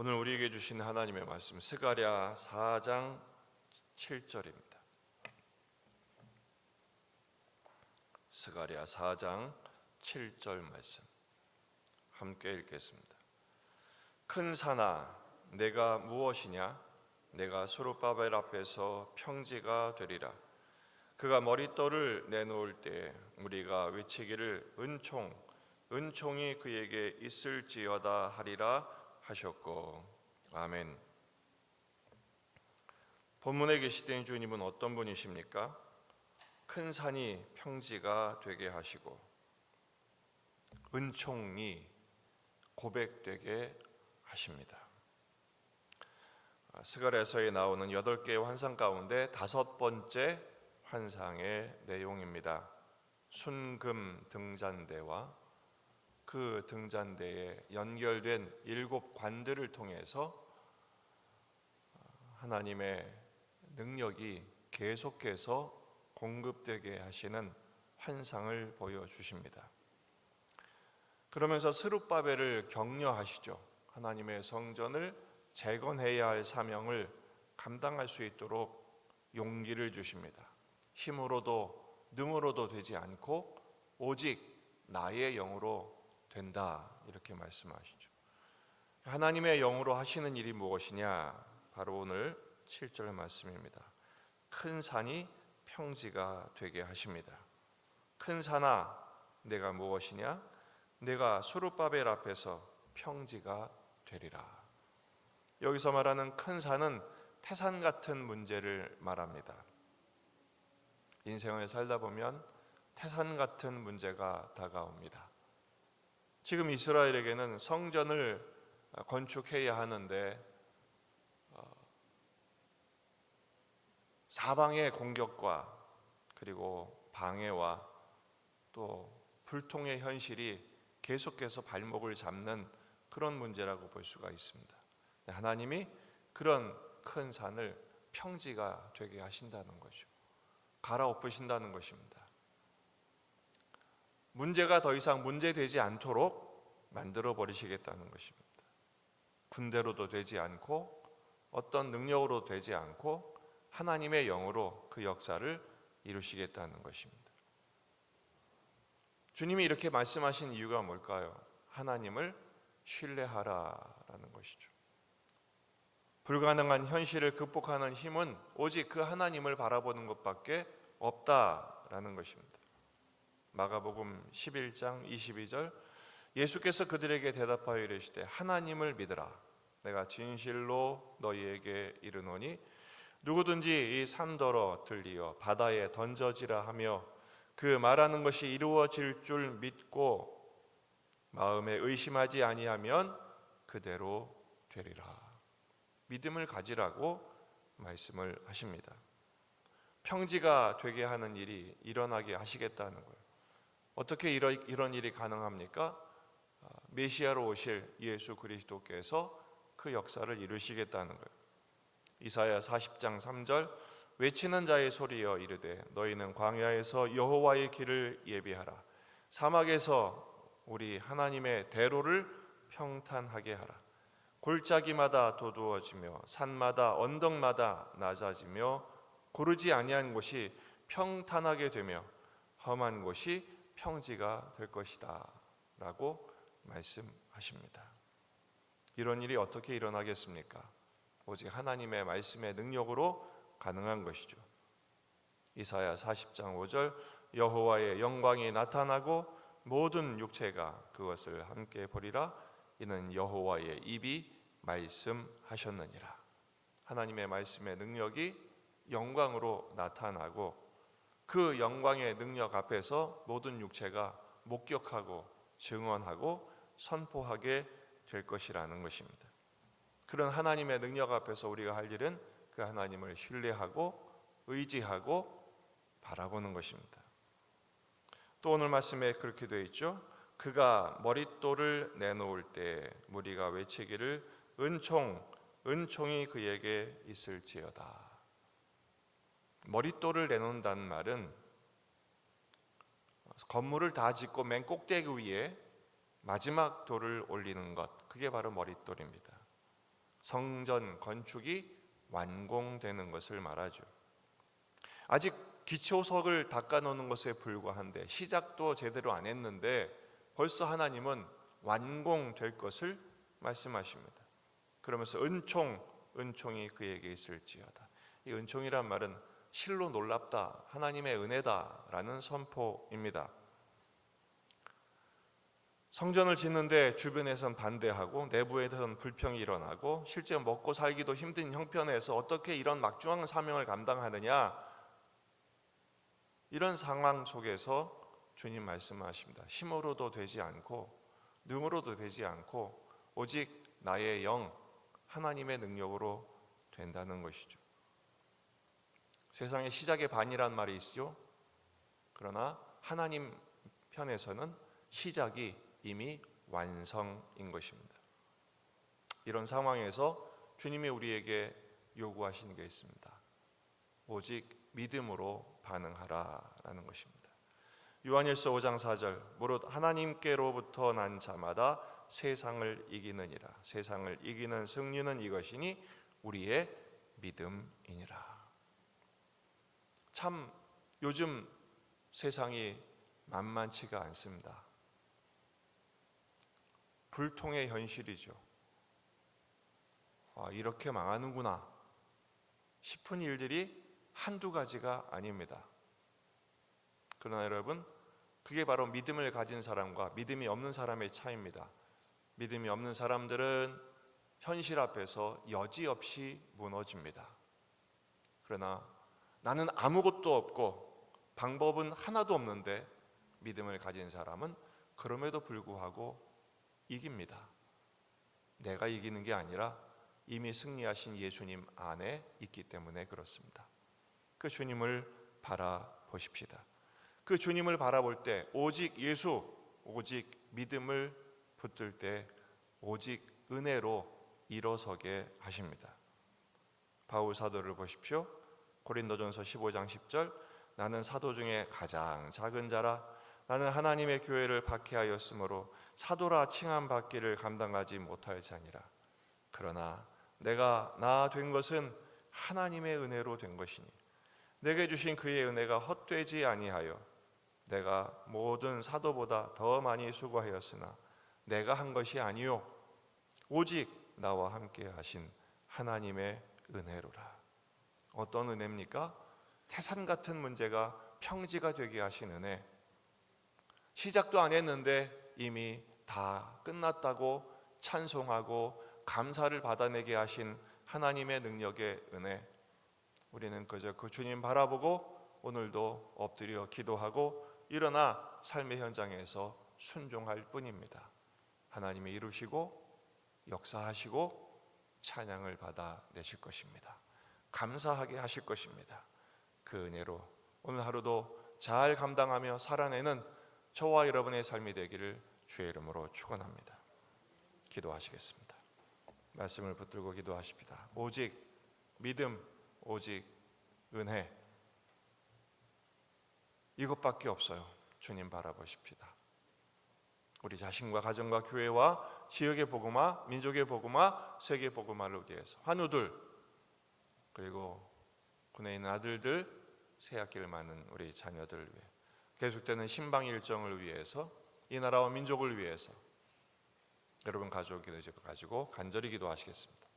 오늘 우리에게 주신 하나님의 말씀 스가랴 4장 7절입니다. 스가랴 4장 7절 말씀 함께 읽겠습니다. 큰 산아 내가 무엇이냐? 내가 스룹바벨 앞에서 평지가 되리라. 그가 머릿돌을 내놓을 때에 우리가 외치기를 은총이 그에게 있을지어다 하리라 하셨고. 아멘. 본문에 계시된 주님은 어떤 분이십니까? 큰 산이 평지가 되게 하시고 은총이 고백되게 하십니다. 스가랴서에 나오는 8개의 환상 가운데 5번째 환상의 내용입니다. 순금 등잔대와 그 등잔대에 연결된 7관들을 통해서 하나님의 능력이 계속해서 공급되게 하시는 환상을 보여주십니다. 그러면서 스룹바벨을 격려하시죠. 하나님의 성전을 재건해야 할 사명을 감당할 수 있도록 용기를 주십니다. 힘으로도 능으로도 되지 않고 오직 나의 영으로 된다, 이렇게 말씀하시죠. 하나님의 영으로 하시는 일이 무엇이냐? 바로 오늘 7절 말씀입니다. 큰 산이 평지가 되게 하십니다. 큰 산아 내가 무엇이냐? 내가 스룹바벨 앞에서 평지가 되리라. 여기서 말하는 큰 산은 태산 같은 문제를 말합니다. 인생을 살다 보면 태산 같은 문제가 다가옵니다. 지금 이스라엘에게는 성전을 건축해야 하는데 사방의 공격과 그리고 방해와 또 불통의 현실이 계속해서 발목을 잡는 그런 문제라고 볼 수가 있습니다. 하나님이 그런 큰 산을 평지가 되게 하신다는 거죠. 갈아엎으신다는 것입니다. 문제가 더 이상 문제되지 않도록 만들어 버리시겠다는 것입니다. 군대로도 되지 않고 어떤 능력으로 되지 않고 하나님의 영으로 그 역사를 이루시겠다는 것입니다. 주님이 이렇게 말씀하신 이유가 뭘까요? 하나님을 신뢰하라라는 것이죠. 불가능한 현실을 극복하는 힘은 오직 그 하나님을 바라보는 것밖에 없다라는 것입니다. 마가복음 11장 22절 예수께서 그들에게 대답하여 이르시되 하나님을 믿으라. 내가 진실로 너희에게 이르노니 누구든지 이 산더러 들리어 바다에 던져지라 하며 그 말하는 것이 이루어질 줄 믿고 마음에 의심하지 아니하면 그대로 되리라. 믿음을 가지라고 말씀을 하십니다. 평지가 되게 하는 일이 일어나게 하시겠다는 거예요. 어떻게 이런 일이 가능합니까? 메시아로 오실 예수 그리스도께서 그 역사를 이루시겠다는 거예요. 이사야 40장 3절 외치는 자의 소리여 이르되 너희는 광야에서 여호와의 길을 예비하라. 사막에서 우리 하나님의 대로를 평탄하게 하라. 골짜기마다 도두어지며 산마다 언덕마다 낮아지며 고르지 아니한 곳이 평탄하게 되며 험한 곳이 평지가 될 것이다 라고 말씀하십니다. 이런 일이 어떻게 일어나겠습니까? 오직 하나님의 말씀의 능력으로 가능한 것이죠. 이사야 40장 5절 여호와의 영광이 나타나고 모든 육체가 그것을 함께 보리라. 이는 여호와의 입이 말씀하셨느니라. 하나님의 말씀의 능력이 영광으로 나타나고 그 영광의 능력 앞에서 모든 육체가 목격하고 증언하고 선포하게 될 것이라는 것입니다. 그런 하나님의 능력 앞에서 우리가 할 일은 그 하나님을 신뢰하고 의지하고 바라보는 것입니다. 또 오늘 말씀에 그렇게 되어 있죠. 그가 머릿돌을 내놓을 때 무리가 외치기를 은총이 그에게 있을지어다. 머릿돌을 내놓는다는 말은 건물을 다 짓고 맨 꼭대기 위에 마지막 돌을 올리는 것, 그게 바로 머릿돌입니다. 성전 건축이 완공되는 것을 말하죠. 아직 기초석을 닦아놓는 것에 불과한데, 시작도 제대로 안 했는데 벌써 하나님은 완공될 것을 말씀하십니다. 그러면서 은총이 그에게 있을지어다. 이 은총이란 말은 실로 놀랍다, 하나님의 은혜다라는 선포입니다. 성전을 짓는데 주변에선 반대하고 내부에선 불평이 일어나고 실제 먹고 살기도 힘든 형편에서 어떻게 이런 막중한 사명을 감당하느냐, 이런 상황 속에서 주님 말씀하십니다. 힘으로도 되지 않고 능으로도 되지 않고 오직 나의 영, 하나님의 능력으로 된다는 것이죠. 세상의 시작의 반이란 말이 있죠. 그러나 하나님 편에서는 시작이 이미 완성인 것입니다. 이런 상황에서 주님이 우리에게 요구하시는 게 있습니다. 오직 믿음으로 반응하라라는 것입니다. 요한일서 5장 4절, 무릇 하나님께로부터 난 자마다 세상을 이기느니라. 세상을 이기는 승리는 이것이니 우리의 믿음이니라. 참 요즘 세상이 만만치가 않습니다. 불통의 현실이죠. 이렇게 망하는구나 싶은 일들이 한두 가지가 아닙니다. 그러나 여러분, 그게 바로 믿음을 가진 사람과 믿음이 없는 사람의 차이입니다. 믿음이 없는 사람들은 현실 앞에서 여지없이 무너집니다. 그러나 나는 아무것도 없고 방법은 하나도 없는데 믿음을 가진 사람은 그럼에도 불구하고 이깁니다. 내가 이기는 게 아니라 이미 승리하신 예수님 안에 있기 때문에 그렇습니다. 그 주님을 바라보십시다. 그 주님을 바라볼 때 오직 예수, 오직 믿음을 붙들 때 오직 은혜로 일어서게 하십니다. 바울 사도를 보십시오. 고린도전서 15장 10절, 나는 사도 중에 가장 작은 자라. 나는 하나님의 교회를 박해하였으므로 사도라 칭함 받기를 감당하지 못할 자니라. 그러나 내가 나 된 것은 하나님의 은혜로 된 것이니 내게 주신 그의 은혜가 헛되지 아니하여 내가 모든 사도보다 더 많이 수고하였으나 내가 한 것이 아니요 오직 나와 함께 하신 하나님의 은혜로라. 어떤 은혜입니까? 태산 같은 문제가 평지가 되게 하신 은혜. 시작도 안 했는데 이미 다 끝났다고 찬송하고 감사를 받아내게 하신 하나님의 능력의 은혜. 우리는 그저 그 주님 바라보고 오늘도 엎드려 기도하고 일어나 삶의 현장에서 순종할 뿐입니다. 하나님이 이루시고 역사하시고 찬양을 받아내실 것입니다. 감사하게 하실 것입니다. 그 은혜로 오늘 하루도 잘 감당하며 살아내는 저와 여러분의 삶이 되기를 주의 이름으로 축원합니다. 기도하시겠습니다. 말씀을 붙들고 기도하십니다. 오직 믿음, 오직 은혜, 이것밖에 없어요. 주님 바라보십시다. 우리 자신과 가정과 교회와 지역의 복음화, 민족의 복음화, 세계 복음화를 위해서 환우들, 그리고 군에 있는 아들들, 새학기를 맞는 우리 자녀들을 위해 계속되는 신방 일정을 위해서 이 나라와 민족을 위해서 여러분 가족을 가지고 간절히 기도하시겠습니다.